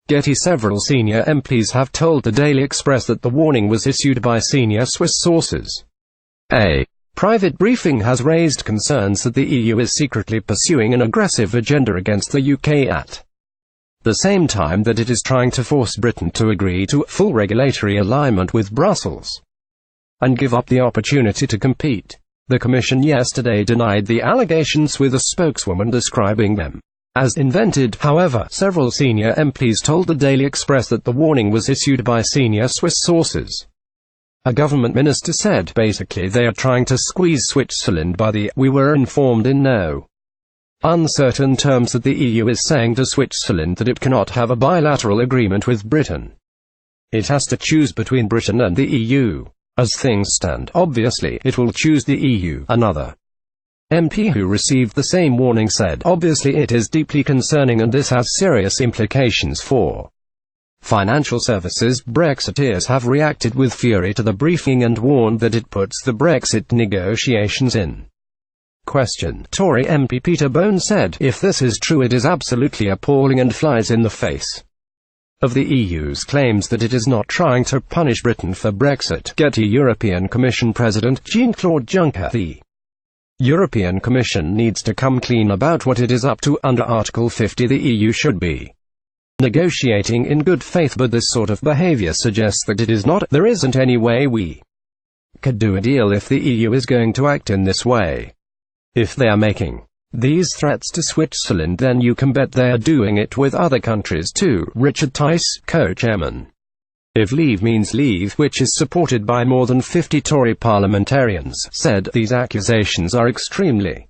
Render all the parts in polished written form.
Several senior MPs have told the Daily Express that the warning was issued by senior Swiss sources. A private briefing has raised concerns that the EU is secretly pursuing an aggressive agenda against the UK at the same time that it is trying to force Britain to agree to full regulatory alignment with Brussels and give up the opportunity to compete. The Commission yesterday denied the allegations, with a spokeswoman describing them as invented. However, several senior MPs told the Daily Express that the warning was issued by senior Swiss sources. A government minister said, basically they are trying to squeeze Switzerland by the "we were informed in no uncertain terms" that the EU is saying to Switzerland that it cannot have a bilateral agreement with Britain. It has to choose between Britain and the EU. As things stand, obviously, it will choose the EU. Another MP who received the same warning said, "Obviously it is deeply concerning and this has serious implications for financial services." Brexiteers have reacted with fury to the briefing and warned that it puts the Brexit negotiations in question. Tory MP Peter Bone said, "If this is true, it is absolutely appalling and flies in the face of the EU's claims that it is not trying to punish Britain for Brexit." European Commission President Jean-Claude Juncker: "The European Commission needs to come clean about what it is up to. Under Article 50 the EU should be negotiating in good faith, but this sort of behavior suggests that it is not. There isn't any way we could do a deal if the EU is going to act in this way. If they are making these threats to Switzerland, then you can bet they are doing it with other countries too." Richard Tice, co-chairman If Leave Means Leave, which is supported by more than 50 Tory parliamentarians, said, "These accusations are extremely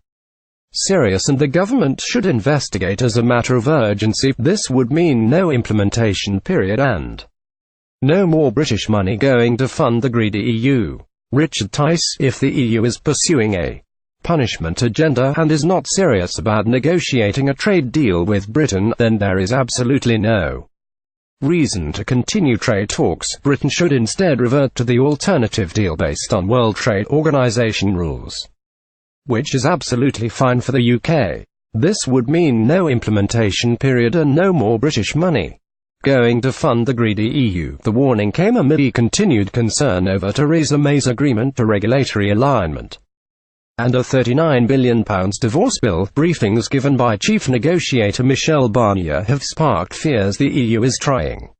serious and the government should investigate as a matter of urgency. This would mean no implementation period and no more British money going to fund the greedy EU." Richard Tice: "If the EU is pursuing a punishment agenda and is not serious about negotiating a trade deal with Britain, then there is absolutely no reason to continue trade talks. Britain should instead revert to the alternative deal based on World Trade Organization rules, which is absolutely fine for the UK. This would mean no implementation period and no more British money going to fund the greedy EU." The warning came amid continued concern over Theresa May's agreement to regulatory alignment and a £39 billion divorce bill. Briefings given by chief negotiator Michel Barnier have sparked fears the EU is trying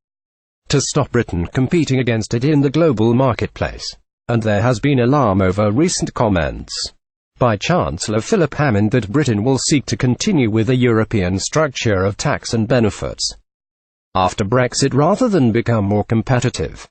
to stop Britain competing against it in the global marketplace, and there has been alarm over recent comments by Chancellor Philip Hammond that Britain will seek to continue with a European structure of tax and benefits after Brexit rather than become more competitive.